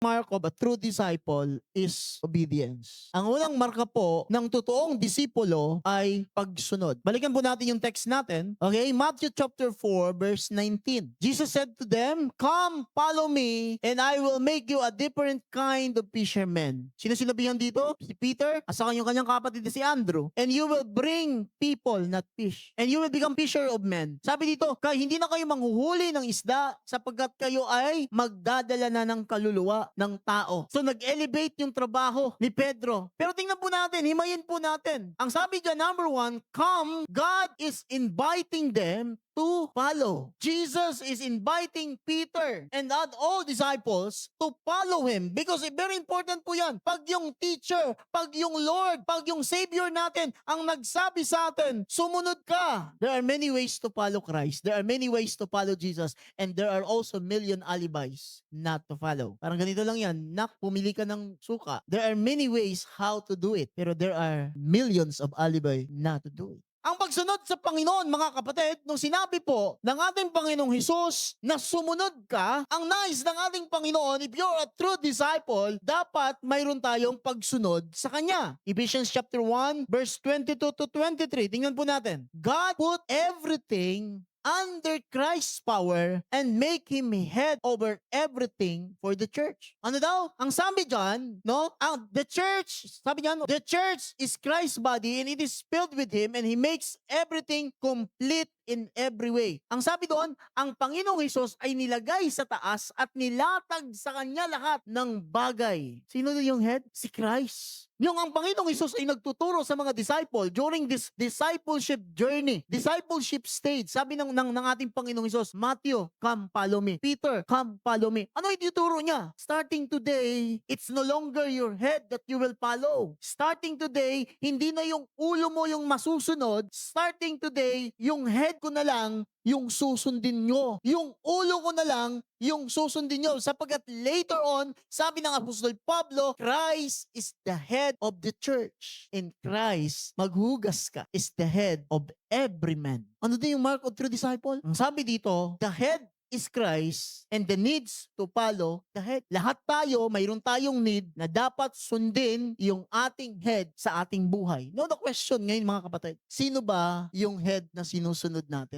mark of a true disciple is obedience. Ang unang marka po ng totoong disipulo ay pagsunod. Balikan po natin yung text natin. Okay, Matthew chapter 4 verse 19. Jesus said to them, "Come, follow me, and I will make you a different kind of fishermen." Sino sinabihan dito? Si Peter, at saka yung kanyang kapatid na si Andrew. "And you will bring people, not fish. And you will become fisher of men." Sabi dito, kaya hindi na kayo manghuhuli ng isda sapagkat kayo ay magdadala na ng kaluluwa ng tao. So nag-elevate yung trabaho ni Pedro. Pero tingnan po natin, himayin po natin. Ang sabi dyan, number 1, come, God is inviting them to follow. Jesus is inviting Peter and all disciples to follow Him because very important po yan. Pag yung teacher, pag yung Lord, pag yung Savior natin ang nagsabi sa atin, sumunod ka. There are many ways to follow Christ. There are many ways to follow Jesus, and there are also million alibis not to follow. Parang ganito lang yan, pumili ka ng suka. There are many ways how to do it, pero there are millions of alibi not to do it. Ang pagsunod sa Panginoon, mga kapatid, nung sinabi po ng ating Panginoong Hesus na sumunod ka, ang nais ng ating Panginoon, if you're a true disciple, dapat mayroon tayong pagsunod sa Kanya. Ephesians chapter 1, verse 22 to 23. Tingnan po natin. God put everything under Christ's power and make Him head over everything for the church. Ano daw? Ang sabi dyan, no? The church, sabi niyan, the church is Christ's body and it is filled with Him and He makes everything complete in every way. Ang sabi doon, ang Panginoong Hesus ay nilagay sa taas at nilatag sa Kanya lahat ng bagay. Sino yung head? Si Christ. Yung ang Panginoong Hesus ay nagtuturo sa mga disciple during this discipleship journey, discipleship stage. Sabi ng ating Panginoong Hesus, Matthew, come follow me. Peter, come follow me. Ano ituturo niya? Starting today, it's no longer your head that you will follow. Starting today, hindi na yung ulo mo yung masusunod. Starting today, yung head ko na lang yung susundin nyo. Yung ulo ko na lang yung susundin nyo. Sapagkat later on, sabi ng Apostol Pablo, Christ is the head of the church. And Christ, maghugas ka, is the head of every man. Ano din yung mark of true disciple? Ang sabi dito, the head is Christ and the needs to follow the head. Lahat tayo, mayroon tayong need na dapat sundin yung ating head sa ating buhay. Now the question ngayon mga kapatid, sino ba yung head na sinusunod natin?